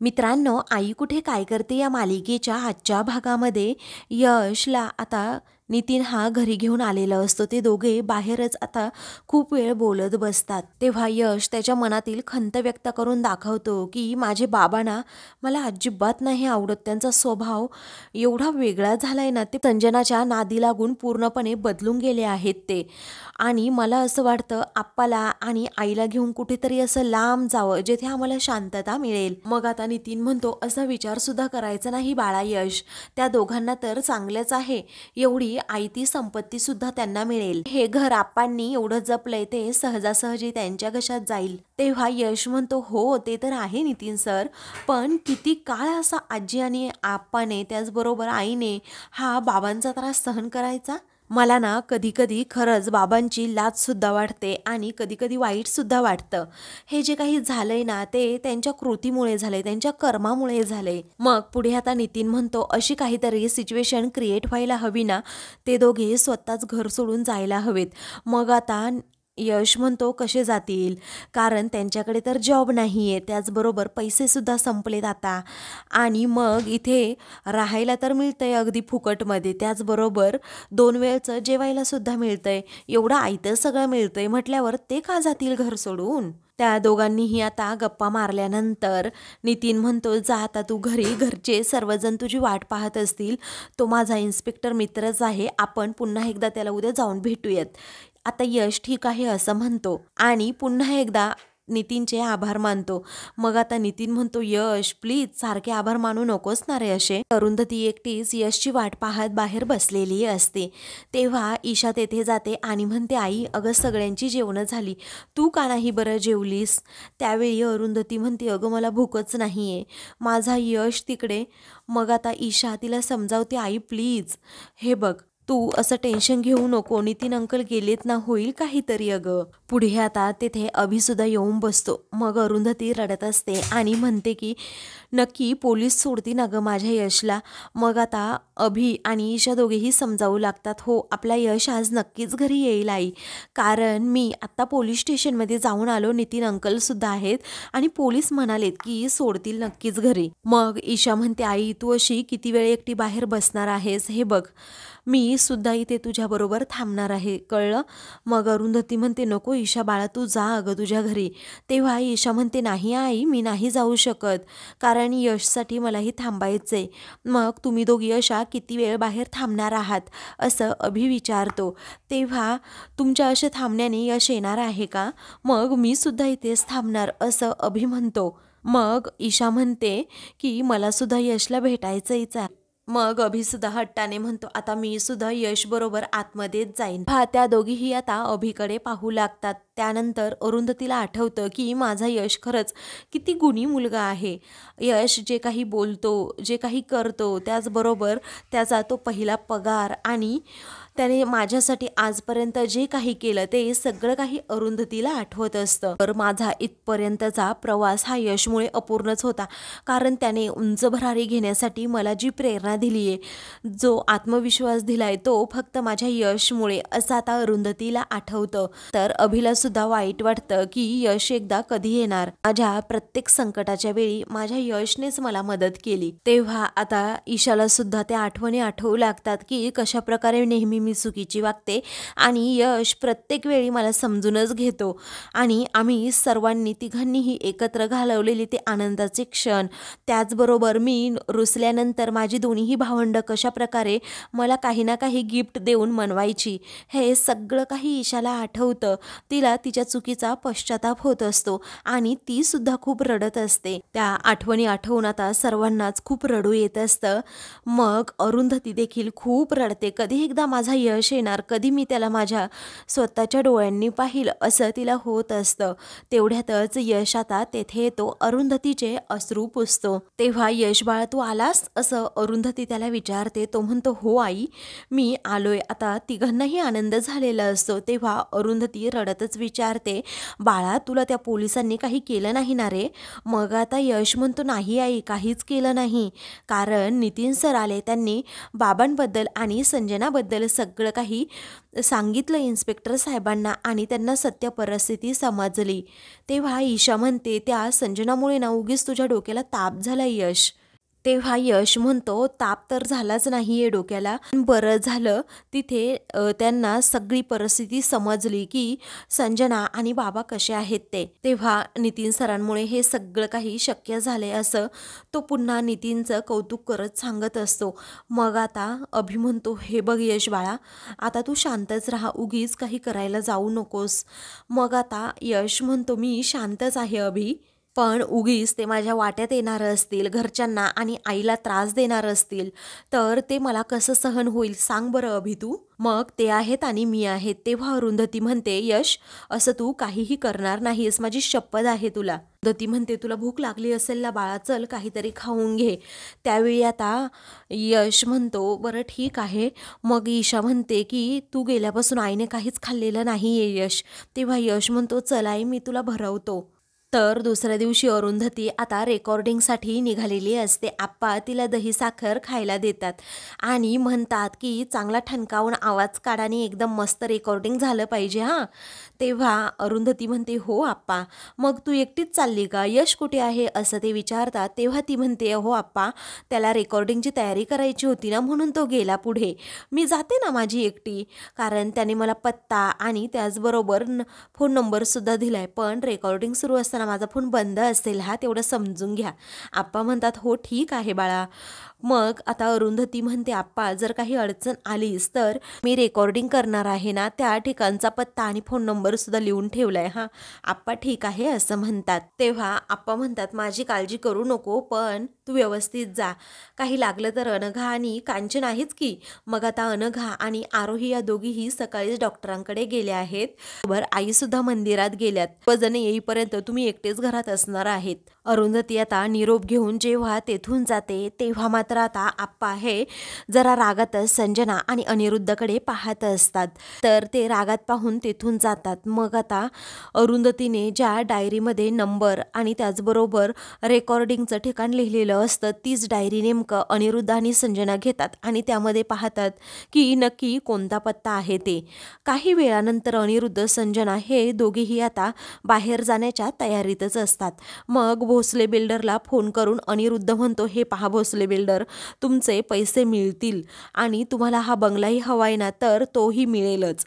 मित्रांनो, आई कुठे काय करते या मालिकेच्या आजच्या भागामध्ये यशला आता नितीन हा घरी घेऊन आलेला असतो। ते दोघे बाहेरच आता खूप वेळ बोलत बसतात। तेव्हा यश त्याच्या मनातील खंत व्यक्त करून दाखवतो की माझे बाबा ना मला अजिबात नाही आवडत, त्यांचा स्वभाव एवढा वेगळा झालाय ना, ते संजनाच्या नादी लागून पूर्णपणे बदलून गेले आहेत ते। आणि मला असं वाटतं आप्पाला आणि आईला घेऊन कुठेतरी असं लांब जावं जिथे आम्हाला शांतता मिळेल। मग आता नितीन म्हणतो असा विचार सुद्धा करायचा नाही बाळा यश, त्या दोघांना तर चांगलंच आहे, एवढी आयती संपत्ती सुद्धा त्यांना मिळेल, हे घर आप्पांनी एवढं जपलंय ते सहजासहजी त्यांच्या घशात जाईल। तेव्हा यश म्हणतो हो ते तर आहे नितीन सर, पण किती काळ असा आजी आणि आप्पाने त्याचबरोबर आईने हा बाबांचा त्रास सहन करायचा। मला ना कधी कधी खरंच बाबांची लाज सुद्धा वाटते आणि कधी कधी वाईट सुद्धा वाटतं। हे जे काही झालंय ना ते त्यांच्या कृतीमुळे झालंय, त्यांच्या कर्मामुळे झालंय। मग पुढे आता नितीन म्हणतो अशी काहीतरी सिच्युएशन क्रिएट व्हायला हवी ना, ते दोघे स्वतःच घर सोडून जायला हवेत। मग आता यश म्हणतो कसे जातील, कारण त्यांच्याकडे तर जॉब नाहीये, त्याचबरोबर पैसे सुद्धा संपलेत आता, आणि मग इथे राहायला तर मिळतंय अगदी फुकटमध्ये, त्याचबरोबर 2 वेळचं जेवायला सुद्धा मिळतंय, एवढं आयतं सगळं मिळतंय म्हटल्यावर ते का जातील घर सोडून। त्या दोघांनीही आता गप्पा मारल्यानंतर नितीन म्हणतो जा आता तू घरी, घरचे सर्वजण तुझी वाट पाहत असतील, तो माझा इन्स्पेक्टर मित्रच आहे, आपण पुन्हा एकदा त्याला उद्या जाऊन भेटूयात। आता यश ठीक आहे असं म्हणतो आणि पुन्हा एकदा नितीनचे आभार मानतो। मग आता नितीन म्हणतो यश प्लीज सारखे आभार मानू नकोस ना रे असे। अरुंधती एकटीच यशची वाट पाहत बाहेर बसलेली असते। तेव्हा ईशा तेथे जाते आणि म्हणते आई अगं सगळ्यांची जेवणं झाली, तू का नाही बरं जेवलीस। त्यावेळी अरुंधती म्हणते अगं मला भूकच नाहीये, माझा यश तिकडे। मग आता ईशा तिला समजावते आई प्लीज, हे बघ तू असं टेन्शन घेऊ नको, नितीन अंकल गेलेत ना, होईल काहीतरी अगं। पुढे आता तिथे अभि सुद्धा येऊन बसतो। मग अरुंधती रडत असते आणि म्हणते की नक्की पोलीस सोडती ना गं माझ्या यशला। मग आता अभि आणि ईशा दोघेही समजावू लागतात हो आपला यश आज नक्कीच घरी येईल आई, कारण मी आता पोलीस स्टेशनमध्ये जाऊन आलो, नितीन अंकल सुद्धा आहेत आणि पोलीस म्हणालेत की सोडतील नक्कीच घरी। मग ईशा म्हणते आई तू अशी किती वेळ एकटी बाहेर बसणार आहेस, हे बघ मी सुद्धा इथे तुझ्याबरोबर थांबणार आहे, कळलं। मग अरुंधती म्हणते नको ईशा बाळा तू जा अगं तुझ्या घरी। तेव्हा ईशा म्हणते नाही आई मी नाही जाऊ शकत, कारण यशसाठी मलाही थांबायचंय। मग तुम्ही दोघी अशा किती वेळ बाहेर थांबणार आहात असं अभि विचारतो। तेव्हा तुमच्या अशा थांबण्याने यश येणार आहे का, मग मी सुद्धा इथेच थांबणार असं अभि म्हणतो। मग ईशा म्हणते की मला सुद्धा यशला भेटायचंच आहे। मग अभि सुद्धा हट्टाने म्हणतो आता मी सुद्धा यश बरोबर आतमध्येच जाईन। त्या दोघीही आता अभिकडे पाहू लागतात। त्यानंतर अरुंधतीला आठवतं की माझा यश खरंच किती गुणी मुलगा आहे, यश जे काही बोलतो जे काही करतो त्याचबरोबर त्याचा तो पहिला पगार आणि त्याने माझ्यासाठी आजपर्यंत जे काही केलं ते सगळं काही अरुंधतीला आठवत असतं। तर माझा इथपर्यंतचा प्रवास हा यशमुळे अपूर्णच होता, कारण त्याने उंच भरारी घेण्यासाठी मला जी प्रेरणा दिली आहे, जो आत्मविश्वास दिलाय तो फक्त माझ्या यशमुळे असं आता अरुंधतीला आठवतं। तर अभिला सुद्धा वाईट वाटतं की यश एकदा कधी येणार, माझ्या प्रत्येक संकटाच्या वेळी माझ्या यशनेच मला मदत केली। तेव्हा आता ईशाला सुद्धा त्या आठवणी आठवू लागतात की कशा प्रकारे नेहमी मी चुकीची वागते आणि यश प्रत्येक वेळी मला समजूनच घेतो, आणि आम्ही सर्वांनी तिघांनीही एकत्र घालवलेले ते आनंदाचे क्षण, त्याचबरोबर मी रुसल्यानंतर माझी दोन्हीही भावंड कशा प्रकारे मला काही ना काही गिफ्ट देऊन मनवायची, हे सगळं काही ईशाला आठवतं। तिला तिच्या चुकीचा पश्चाताप होत असतो आणि ती सुद्धा खूप रडत असते। त्या आठवणी आठवून आता सर्वांनाच खूप रडू येत असतं। मग अरुंधती देखील खूप रडते, कधी एकदा माझा यश येणार, कधी मी त्याला माझ्या स्वतःच्या डोळ्यांनी पाहिलं असं तिला होत असतं। तेवढ्यातच यश आता तेथे येतो, अरुंधतीचे अश्रू पुसतो। तेव्हा यश बाळा तू आलास असं अरुंधती त्याला विचारते। तो म्हणतो हो आई मी आलोय। आता तिघांनाही आनंद झालेला असतो। तेव्हा अरुंधती रडतच विचारते, बाळा तुला त्या पोलिसांनी काही केलं नाही ना रे? मग आता यश म्हणतो, नाही आई, काहीच केलं नाही. कारण नितीन सर आले, त्यांनी बाबांबद्दल आणि संजनाबद्दल सगळं काही सांगितलं इन्स्पेक्टर साहेबांना आणि त्यांना सत्य परिस्थिती समजली. तेव्हा ईशा म्हणते, त्या संजनामुळे ना उगीच तुझ्या डोक्याला ताप झाला यश. तेव्हा यश म्हणतो, ताप तर झालाच नाही आहे डोक्याला, बरं झालं तिथे त्यांना सगळी परिस्थिती समजली की संजना आणि बाबा कसे आहेत ते. तेव्हा नितीन सरांमुळे हे सगळं काही शक्य झाले असं तो पुन्हा नितीनचं कौतुक करत सांगत असतो. मग आता अभि म्हणतो, हे बघ यश बाळा, आता तू शांतच राहा, उगीच काही करायला जाऊ नकोस. मग आता यश म्हणतो, मी शांतच आहे अभि, पण उगीच ते माझ्या वाट्यात येणार असतील, घरच्यांना आणि आईला त्रास देणार असतील, तर ते मला कसं सहन होईल सांग बरं अभि तू. मग ते आहेत आणि मी आहेत. तेव्हा अरुंधती म्हणते, यश असं तू काहीही करणार नाहीस, माझी शपथ आहे तुला. अरुंधती म्हणते, तुला भूक लागली असेल ना बाळा, चल काहीतरी खाऊन घे. त्यावेळी आता यश म्हणतो, बरं ठीक आहे. मग ईशा म्हणते की तू गेल्यापासून आईने काहीच खाल्लेलं नाही आहे यश. तेव्हा यश म्हणतो, चल आई, मी तुला भरवतो. तर दुसऱ्या दिवशी अरुंधती आता रेकॉर्डिंगसाठी निघालेली असते. आप्पा तिला दही साखर खायला देतात आणि म्हणतात की चांगला ठणकावून आवाज काढाने एकदम मस्त रेकॉर्डिंग झालं पाहिजे हां. तेव्हा अरुंधती म्हणते, हो आप्पा. मग तू एकटीच चालली का? यश कुठे आहे असं ते विचारतात. तेव्हा ती म्हणते, हो आप्पा, त्याला रेकॉर्डिंगची तयारी करायची होती ना, म्हणून तो गेला पुढे. मी जाते ना माझी एकटी, कारण त्याने मला पत्ता आणि त्याचबरोबर फोन नंबरसुद्धा दिलाय, पण रेकॉर्डिंग सुरू असताना माझा फोन बंद असेल हा, तेवढं समजून घ्या. आप्पा म्हणतात, हो ठीक आहे बाळा. मग आता अरुंधती म्हणते, आप्पा जर काही अडचण आलीस तर मी रेकॉर्डिंग करणार आहे ना, त्या ठिकाणचा पत्ता आणि फोन नंबर सुद्धा लिहून ठेवलाय हां. आप्पा ठीक आहे असं म्हणतात. तेव्हा आप्पा म्हणतात, माझी काळजी करू नको, पण तू व्यवस्थित जा. काही लागलं तर अनघा आणि कांचन आहेच की. मग आता अनघा आणि आरोही या दोघीही सकाळीच डॉक्टरांकडे गेल्या आहेत. बरोबर आई सुद्धा मंदिरात गेल्यात. वजन येईपर्यंत तुम्ही एकटेच घरात असणार आहेत. अरुंधती आता निरोप घेऊन जेव्हा तेथून जाते, तेव्हा मात्र आता आप्पा हे जरा रागातच संजना आणि अनिरुद्धकडे पाहत असतात. तर ते रागात पाहून तेथून जातात. मग आता अरुंधतीने ज्या डायरीमध्ये नंबर आणि त्याचबरोबर रेकॉर्डिंगचं ठिकाण लिहिलेलं असतं, तीच डायरी नेमकं अनिरुद्ध आणि संजना घेतात आणि त्यामध्ये पाहतात की नक्की कोणता पत्ता आहे ते. काही वेळानंतर अनिरुद्ध संजना हे दोघेही आता बाहेर जाण्याच्या तयारीतच असतात. मग भोसले बिल्डरला फोन करून अनिरुद्ध म्हणतो, हे पहा भोसले बिल्डर, तुमचे पैसे मिळतील आणि तुम्हाला हा बंगलाही हवाय ना, तर तोही मिळेलच.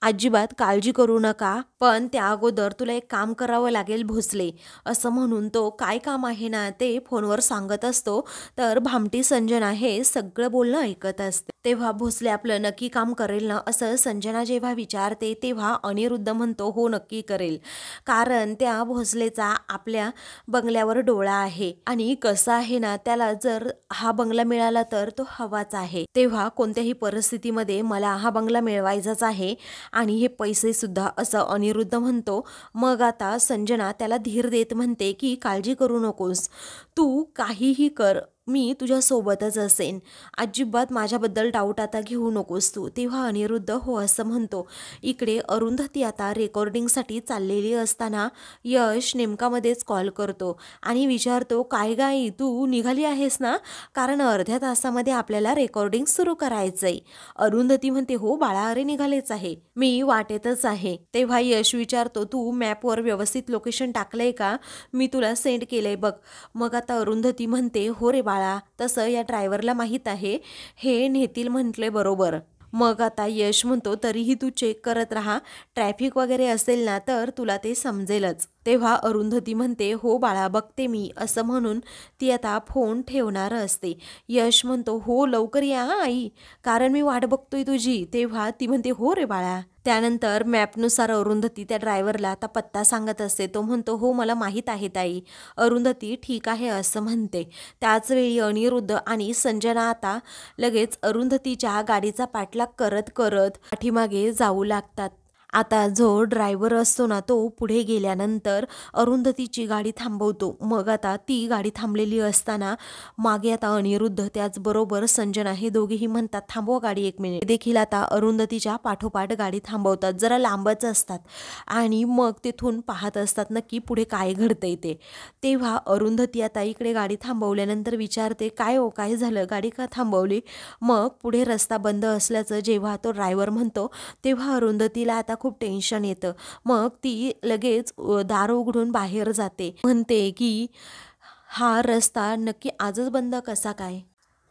अजिबात काळजी करू नका, पण त्या अगोदर तुला एक काम करावं लागेल भोसले, असं म्हणून तो काय काम आहे ना ते फोनवर सांगत असतो. तर भामटी संजना हे सगळं बोलणं ऐकत असते. तेव्हा भोसले आपलं नक्की काम करेल ना असं संजना जेव्हा विचारते, तेव्हा अनिरुद्ध म्हणतो, हो नक्की करेल, कारण त्या भोसलेचा आपल्या बंगल्यावर डोळा आहे आणि कसं आहे ना, त्याला जर हा बंगला मिळाला तर तो हवाच आहे. तेव्हा कोणत्याही परिस्थितीमध्ये मला हा बंगला मिळवायचाच आहे आणि हे पैसे सुद्धा, असं अनिरुद्ध म्हणतो. मग आता संजना त्याला धीर देत म्हणते की काळजी करू नकोस, तू काहीही कर, मी तुझ्या सोबतच असेन, अजिबात माझ्याबद्दल डाऊट आता घेऊ नकोस तू. तेव्हा अनिरुद्ध हो असं म्हणतो. इकडे अरुंधती आता रेकॉर्डिंगसाठी चाललेली असताना यश नेमकामध्येच कॉल करतो आणि विचारतो, काय गाई तू निघाली आहेस ना, कारण अर्ध्या तासामध्ये आपल्याला रेकॉर्डिंग सुरू करायचंय. अरुंधती म्हणते, हो बाळा, अरे निघालेच आहे, मी वाटेतच आहे. तेव्हा यश विचारतो, तू मॅपवर व्यवस्थित लोकेशन टाकलंय का? मी तुला सेंड केलंय बघ. मग आता अरुंधती म्हणते, हो रे बाळा, तसं या ड्रायव्हरला माहीत आहे, हे नेतील म्हटले बरोबर. मग आता यश म्हणतो, तरीही तू चेक करत राहा, ट्रॅफिक वगैरे असेल ना तर तुला ते समजेलच. तेव्हा अरुंधती म्हणते, हो बाळा बघते मी, असं म्हणून ती आता फोन ठेवणार असते. यश म्हणतो, हो लवकर या आई, कारण मी वाट बघतोय तुझी. तेव्हा ती म्हणते, हो रे बाळा. त्यानंतर मॅपनुसार अरुंधती त्या ड्रायव्हरला आता पत्ता सांगत असते. तो म्हणतो, हो मला माहीत आहे ताई. अरुंधती ठीक आहे असं म्हणते. त्याचवेळी अनिरुद्ध आणि संजना आता लगेच अरुंधतीच्या गाडीचा पाठलाग करत करत पाठीमागे जाऊ लागतात आता जो ड्रायव्हर असतो ना तो पुढे गेल्यानंतर अरुंधतीची गाडी थांबवतो. मग आता ती गाडी थांबलेली असताना मागे आता अनिरुद्ध त्याचबरोबर संजना हे दोघेही म्हणतात थांबवा गाडी 1 मिनिट. देखील आता अरुंधतीच्या पाठोपाठ गाडी थांबवतात. जरा लांबच असतात आणि मग तिथून पाहत असतात नक्की पुढे काय घडतंय ते. तेव्हा अरुंधती आता इकडे गाडी थांबवल्यानंतर विचारते काय हो काय झालं गाडी का थांबवली. मग पुढे रस्ता बंद असल्याचं जेव्हा तो ड्रायव्हर म्हणतो तेव्हा अरुंधतीला आता खूप टेन्शन येतं. मग ती लगेच दार उघडून बाहेर जाते. म्हणते की हा रस्ता नक्की आजच बंद कसा काय.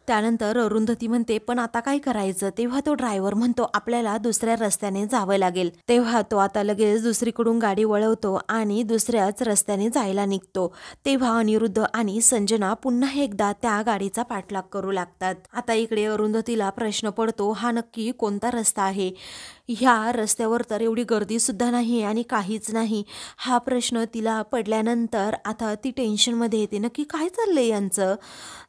त्यानंतर अरुंधती म्हणते पण आता काय करायचं. तेव्हा तो ड्रायव्हर म्हणतो आपल्याला दुसऱ्या रस्त्याने जावं लागेल. तेव्हा तो आता लगेच दुसरीकडून गाडी वळवतो आणि दुसऱ्याच रस्त्याने जायला निघतो. तेव्हा अनिरुद्ध आणि संजना पुन्हा एकदा त्या गाडीचा पाठलाग करू लागतात. आता इकडे अरुंधतीला प्रश्न पडतो हा नक्की कोणता रस्ता आहे. ह्या रस्त्यावर तर एवढी गर्दी सुद्धा नाही आणि काहीच नाही. हा प्रश्न तिला पडल्यानंतर आता ती टेन्शनमध्ये येते नक्की काय चाललंय यांचं.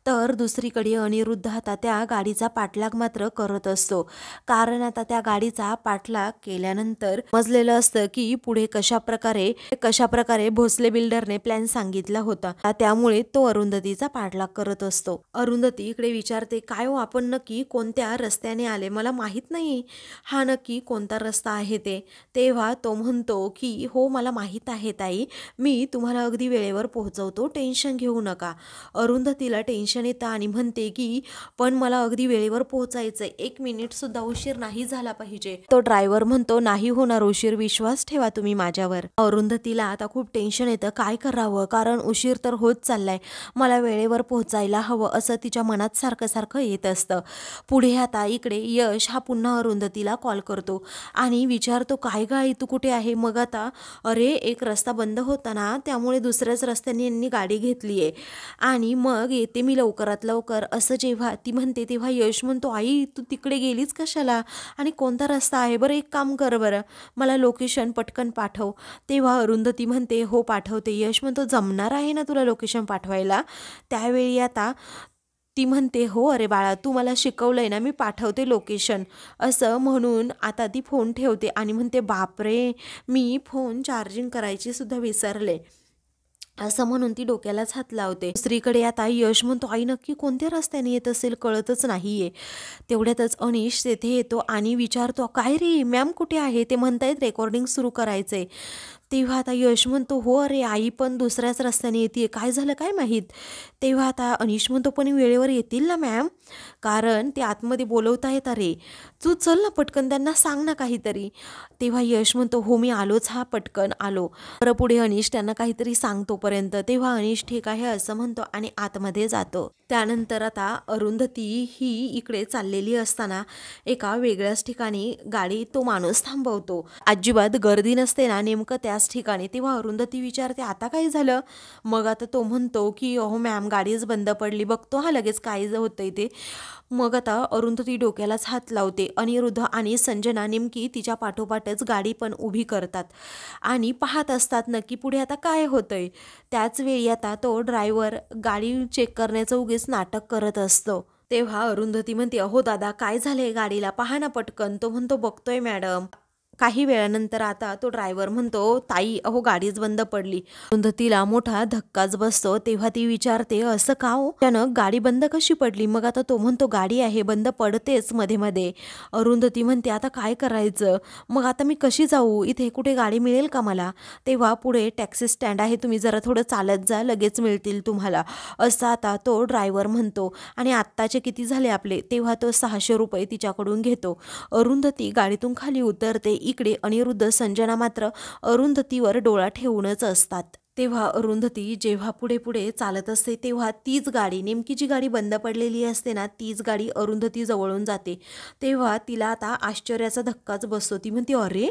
तर दुसरीकडे अनिरुद्ध आता त्या गाडीचा पाठलाग मात्र करत असतो. कारण आता त्या गाडीचा पाठलाग केल्यानंतर समजलेलं असतं की पुढे कशाप्रकारे भोसले बिल्डरने प्लॅन सांगितला होता. त्यामुळे तो अरुंधतीचा पाठलाग करत असतो. अरुंधती इकडे विचारते काय हो आपण नक्की कोणत्या रस्त्याने आले मला माहीत नाही. हा नक्की कोणता रस्ता आहे ते. तेव्हा तो म्हणतो की हो मला माहीत आहे ताई मी तुम्हाला अगदी वेळेवर पोहोचवतो टेन्शन घेऊ नका. अरुंधतीला टेन्शन येतं आणि म्हणते की पण मला अगदी वेळेवर पोहोचायचंय 1 मिनिट सुद्धा उशीर नाही झाला पाहिजे. तो ड्रायव्हर म्हणतो नाही होणार उशीर विश्वास ठेवा तुम्ही माझ्यावर. अरुंधतीला आता खूप टेन्शन येतं काय करावं कारण उशीर तर होत चाललाय मला वेळेवर पोहोचायला हवं असं तिच्या मनात सारखं येत असतं. पुढे आता इकडे यश हा पुन्हा अरुंधतीला कॉल करतो आणि विचारतो काय गाई तू कुठे आहे. मग आता अरे एक रस्ता बंद होता ना त्यामुळे दुसऱ्याच रस्त्याने यांनी गाडी घेतलीये आणि मग येते मी लवकरात लवकर असं जेव्हा ती म्हणते तेव्हा यश म्हणतो आई तू तिकडे गेलीच कशाला आणि कोणता रस्ता आहे बरं एक काम कर बरं मला लोकेशन पटकन पाठव. तेव्हा अरुंधती म्हणते हो पाठवते. यश म्हणतो जमणार आहे ना तुला लोकेशन पाठवायला. त्यावेळी आता ती म्हणते हो अरे बाळा तू मला शिकवलंय ना मी पाठवते लोकेशन असं म्हणून आता ती फोन ठेवते आणि म्हणते बापरे मी फोन चार्जिंग करायची सुद्धा विसरले असं म्हणून ती डोक्यालाच हात लावते. दुसरीकडे आता यश म्हणतो आई नक्की कोणत्या रस्त्याने येत असेल कळतच नाहीये. तेवढ्यातच अनिश तेथे येतो आणि विचारतो काय रे मॅम कुठे आहे. ते म्हणतायत रेकॉर्डिंग सुरू करायचंय. तेव्हा आता यश म्हणतो हो अरे आई पण दुसऱ्याच रस्त्याने येते काय झालं काय माहीत. तेव्हा आता अनिश म्हणतो पण वेळेवर येतील ना मॅम कारण ते आतमध्ये बोलवतायत अरे तू चल ना पटकन त्यांना सांग ना काहीतरी. तेव्हा यश म्हणतो हो मी आलोच हा पटकन आलो. बरं पुढे अनिश त्यांना काहीतरी सांगतोपर्यंत तेव्हा अनिश ठीक आहे असं म्हणतो आणि आतमध्ये जातो. त्यानंतर आता अरुंधती ही इकडे चाललेली असताना एका वेगळ्याच ठिकाणी गाडी तो माणूस थांबवतो. अजिबात गर्दी नसते ना नेमकं त्याच ठिकाणी. तेव्हा अरुंधती विचारते आता काय झालं. मग आता तो म्हणतो की अहो मॅम गाडीच बंद पडली बघतो हा लगेच काय होतंय ते. मग आता अरुंधती डोक्यालाच हात लावते. अनिरुद्ध आणि संजना नेमकी तिच्या पाठोपाठच गाडी पण उभी करतात आणि पाहत असतात नक्की पुढे आता काय होतंय. त्याच वेळी आता तो ड्रायव्हर गाडी चेक करण्याचं उगीच नाटक करत असतो. तेव्हा अरुंधती म्हणते अहो दादा काय झालंय गाडीला पहा ना पटकन. तो म्हणतो बघतोय मॅडम. काही वेळानंतर आता तो ड्रायव्हर म्हणतो ताई अहो गाडीच बंद पडली. अरुंधतीला मोठा धक्काच बसतो. तेव्हा ती विचारते असं का हो अचानक गाडी बंद कशी पडली. मग आता तो म्हणतो गाडी आहे बंद पडतेच मध्ये मध्ये. अरुंधती म्हणते आता काय करायचं मग आता मी कशी जाऊ इथे कुठे गाडी मिळेल का मला. तेव्हा पुढे टॅक्सी स्टँड आहे तुम्ही जरा थोडं चालत जा लगेच मिळतील तुम्हाला असं आता तो ड्रायव्हर म्हणतो. आणि आत्ताचे किती झाले आपले. तेव्हा तो 600 रुपये तिच्याकडून घेतो. अरुंधती गाडीतून खाली उतरते. इकडे अनिरुद्ध संजना मात्र अरुंधतीवर डोळा ठेवूनच असतात. तेव्हा अरुंधती जेव्हा पुढे चालत असते तेव्हा तीच गाडी नेमकी जी गाडी बंद पडलेली असते ना तीच गाडी अरुंधती जवळून जाते. तेव्हा तिला आता आश्चर्याचा धक्काच बसतो. ती म्हणते अरे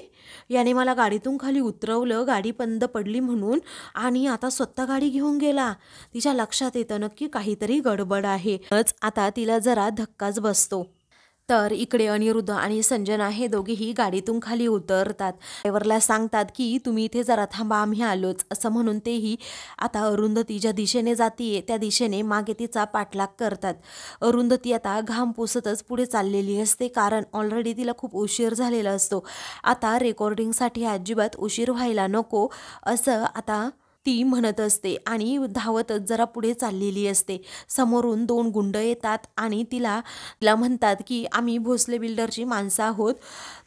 याने मला गाडीतून खाली उतरवलं गाडी बंद पडली म्हणून आणि आता स्वतः गाडी घेऊन गेला. तिच्या लक्षात येतं नक्की काहीतरी गडबड आहे. आता तिला जरा धक्काच बसतो. तर इकडे अनिरुद्ध आणि संजना हे दोघेही गाडीतून खाली उतरतात. ड्रायव्हरला सांगतात की तुम्ही इथे जरा थांबा, आम्ही आलोच, असं म्हणून तेही आता अरुंधती ज्या दिशेने जातीये त्या दिशेने मागे तिचा पाठलाग करतात. अरुंधती आता घाम पुसतच पुढे चाललेली असते, कारण ऑलरेडी तिला खूप उशीर झालेला असतो. आता रेकॉर्डिंगसाठी अजिबात उशीर व्हायला नको असं आता ती म्हणत असते आणि धावतच जरा पुढे चाललेली असते. समोरून 2 गुंड येतात आणि तिला तिला म्हणतात की आम्ही भोसले बिल्डरची माणसं आहोत.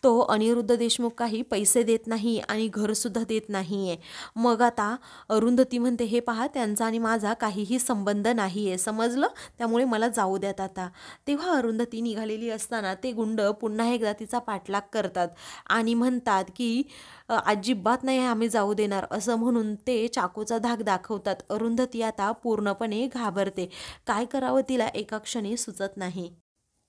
तो अनिरुद्ध देशमुख काही पैसे देत नाही आणि घरसुद्धा देत नाही आहे. मग आता अरुंधती म्हणते, हे पहा, त्यांचा आणि माझा काहीही संबंध नाही आहे, समजलं, त्यामुळे मला जाऊ द्यात आता. तेव्हा अरुंधती निघालेली असताना ते गुंड पुन्हा एकदा तिचा पाठलाग करतात आणि म्हणतात की अजिबात नाही आम्ही जाऊ देणार, असं म्हणून ते चाकूचा धाक दाखवतात. अरुंधती आता पूर्णपणे घाबरते. काय करावं तिला एका क्षणी सुचत नाही.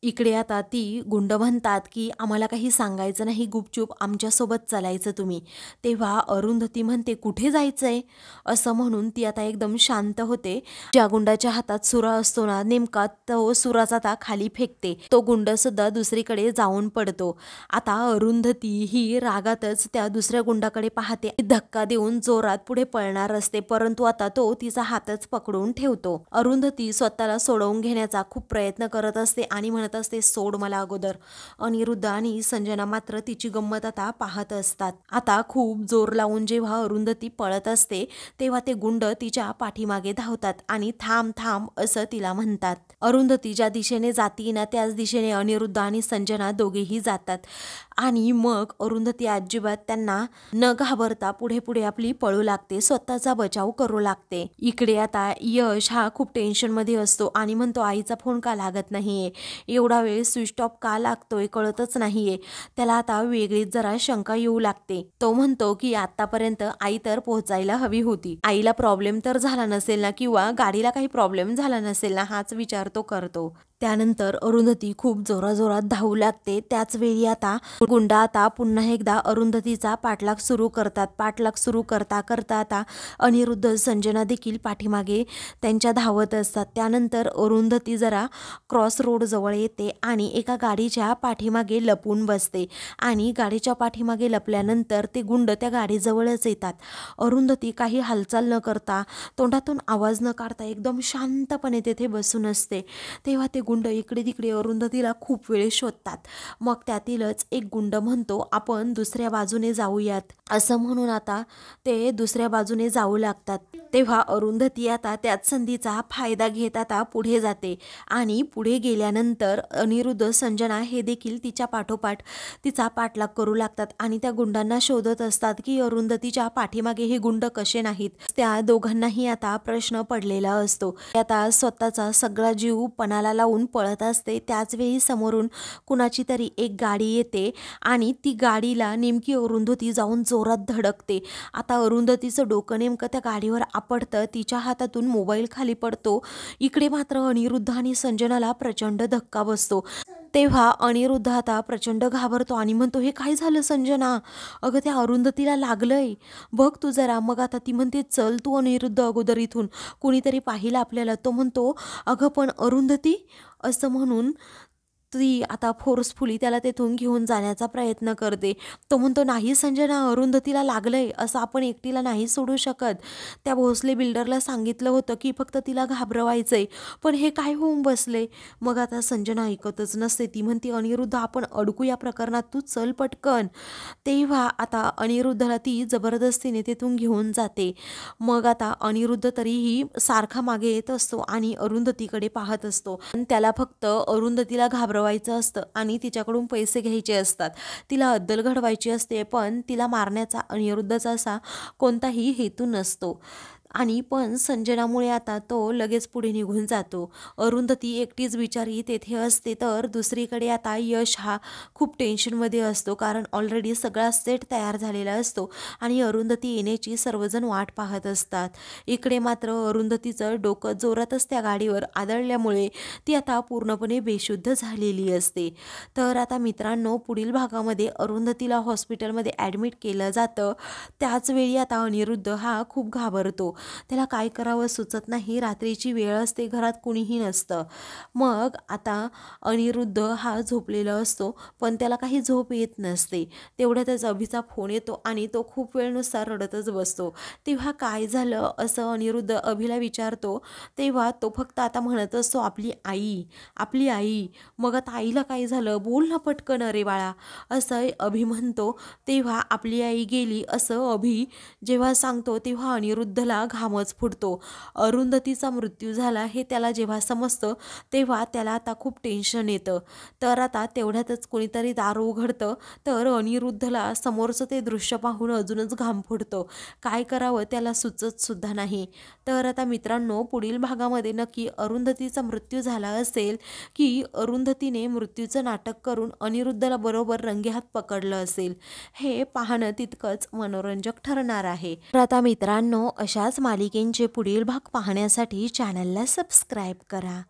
इकडे आता ती गुंड म्हणतात की आम्हाला काही सांगायचं नाही, गुपचूप आमच्यासोबत चालायचं तुम्ही. तेव्हा अरुंधती म्हणते, कुठे जायचंय, असं म्हणून ती आता एकदम शांत होते. ज्या गुंडाच्या हातात सुरा असतो ना, नेमका तो सुराचा आता खाली फेकते. तो गुंड सुद्धा दुसरीकडे जाऊन पडतो. आता अरुंधती ही रागातच त्या दुसऱ्या गुंडाकडे पाहते, धक्का देऊन जोरात पुढे पळणार असते, परंतु आता तो तिचा हातच पकडून ठेवतो. अरुंधती स्वतःला सोडवून घेण्याचा खूप प्रयत्न करत असते आणि म्हणत असते, सोड मला अगोदर. अनिरुद्ध आणि संजना मात्र तिची गंमत आता पाहत असतात. आता खूप जोर लावून जेव्हा अरुंधती पळत असते तेव्हा ते गुंड तिच्या पाठीमागे धावतात आणि थांब थांब असं तिला म्हणतात. अरुंधती ज्या दिशेने जाती ना त्याच दिशेने अनिरुद्ध आणि संजना दोघेही जातात आणि मग अरुंधती अजिबात त्यांना न घाबरता पुढे पुढे आपली पळू लागते, स्वतःचा बचाव करू लागते. इकडे आता यश हा खूप टेन्शनमध्ये असतो आणि म्हणतो, आईचा फोन का लागत नाहीये, एवढा वेळ स्विच ऑफ का लागतोय कळतच नाहीये. त्याला आता वेगळीच जरा शंका येऊ लागते. तो म्हणतो की आतापर्यंत आई तर पोहोचायला हवी होती, आईला प्रॉब्लेम तर झाला नसेल ना, किंवा गाडीला काही प्रॉब्लेम झाला नसेल ना, हाच विचार तो करतो. त्यानंतर अरुंधती खूप जोराजोरात धावू लागते. त्याच वेळी आता गुंडा आता पुन्हा एकदा अरुंधतीचा पाठलाग सुरू करतात. पाठलाग सुरू करता करता आता अनिरुद्ध संजना देखील पाठीमागे त्यांच्या धावत असतात. त्यानंतर अरुंधती जरा क्रॉस रोड जवळ येते आणि एका गाडीच्या पाठीमागे लपून बसते आणि गाडीच्या पाठीमागे लपल्यानंतर ते गुंड त्या गाडीजवळच येतात. अरुंधती काही हालचाल न करता, तोंडातून आवाज न काढता एकदम शांतपणे तेथे बसून असते. तेव्हा ते गुंड इकडे तिकडे अरुंधतीला खूप वेळ शोधतात. मग त्यातीलच एक गुंड म्हणतो, आपण दुसऱ्या बाजूने जाऊयात, असं म्हणून आता ते दुसऱ्या बाजूने जाऊ लागतात. तेव्हा अरुंधती आता त्याच संधीचा फायदा घेत आता पुढे जाते आणि पुढे गेल्यानंतर अनिरुद्ध संजना हे देखील तिच्या पाठोपाठ तिचा पाठलाग करू लागतात आणि त्या गुंडांना शोधत असतात की अरुंधतीच्या पाठीमागे हे गुंड कसे नाहीत. त्या दोघांनाही आता प्रश्न पडलेला असतो. आता स्वतःचा सगळा जीव पणाला लावून पळत असते. त्याच वेळी समोरून कुणाची तरी एक गाडी येते आणि ती गाडीला नेमकी अरुंधती जाऊन जोरात धडकते. आता अरुंधतीचं डोकं नेमकं त्या गाडीवर आपटतं, तिच्या हातातून मोबाईल खाली पडतो. इकडे मात्र अनिरुद्ध आणि संजनाला प्रचंड धक्का बसतो. तेव्हा अनिरुद्ध आता प्रचंड घाबरतो आणि म्हणतो, हे काय झालं संजना, अगं त्या अरुंधतीला लागलंय, बघ तू जरा. मग आता ती म्हणते, चल तू अनिरुद्ध अगोदर इथून, कुणीतरी पाहिलं आपल्याला. तो म्हणतो, अगं पण अरुंधती, असं म्हणून ती आता फोर्सफुली त्याला तेथून घेऊन जाण्याचा प्रयत्न करते. तो म्हणतो, नाही संजना, अरुंधतीला लागलंय, असं आपण एकटीला नाही सोडू शकत. त्या भोसले बिल्डरला सांगितलं होतं की फक्त तिला घाबरवायचंय, पण हे काय होऊन बसले. मग आता संजना ऐकतच नसते. ती म्हणते, अनिरुद्ध आपण अडकू या प्रकरणात, तू चल पटकन. तेव्हा आता अनिरुद्धला ती जबरदस्तीने तेथून घेऊन जाते. मग आता अनिरुद्ध तरीही सारखा मागे येत असतो आणि अरुंधतीकडे पाहत असतो. त्याला फक्त अरुंधतीला घाबरवायचं असतं आणि तिच्याकडून पैसे घ्यायचे असतात, तिला अद्दल घडवायची असते, पण तिला मारण्याचा अनिरुद्धचा असा कोणताही हेतू नसतो. आणि पण संजनामुळे आता तो लगेच पुढे निघून जातो. अरुंधती एकटीच बिचारी तेथे असते. तर दुसरीकडे आता यश हा खूप टेन्शनमध्ये असतो, कारण ऑलरेडी सगळा सेट तयार झालेला असतो आणि अरुंधती येण्याची सर्वजण वाट पाहत असतात. इकडे मात्र अरुंधतीचं डोकं जोरातच त्या गाडीवर आदळल्यामुळे ती आता पूर्णपणे बेशुद्ध झालेली असते. तर आता मित्रांनो, पुढील भागामध्ये अरुंधतीला हॉस्पिटलमध्ये ॲडमिट केलं जातं. त्याच वेळी आता अनिरुद्ध हा खूप घाबरतो. त्याला काय करावं सुचत नाही. रात्रीची वेळ असते, घरात कुणीही नसतं. मग आता अनिरुद्ध हा झोपलेला असतो, पण त्याला काही झोप येत नसते. तेवढ्यातच अभिचा फोन येतो आणि तो खूप वेळनुसार रडतच बसतो. तेव्हा काय झालं असं अनिरुद्ध अभिला विचारतो. तेव्हा तो फक्त आता म्हणत असतो, आपली आई, आपली आई. मग आता आईला काय झालं, बोल ना पटकन अरे बाळा, असं अभि म्हणतो. तेव्हा आपली आई गेली असं अभि जेव्हा सांगतो तेव्हा अनिरुद्धला घामच फुटतो. अरुंधतीचा मृत्यू झाला हे त्याला जेव्हा समजतं तेव्हा त्याला आता खूप टेन्शन येतं. तर आता तेवढ्यातच कोणीतरी दार उघडतं. तर अनिरुद्धला समोरचं ते दृश्य पाहून अजूनच घाम फुटतो. काय करावं त्याला सुचत सुद्धा नाही. तर आता मित्रांनो, पुढील भागामध्ये नक्की अरुंधतीचा मृत्यू झाला असेल की अरुंधतीने मृत्यूचं नाटक करून अनिरुद्धला बरोबर रंगेहात पकडलं असेल, हे पाहणं तितकंच मनोरंजक ठरणार आहे. तर आता मित्रांनो, अशाच मालिकेंचे पुढील भाग पाहण्यासाठी चॅनलला सबस्क्राईब करा.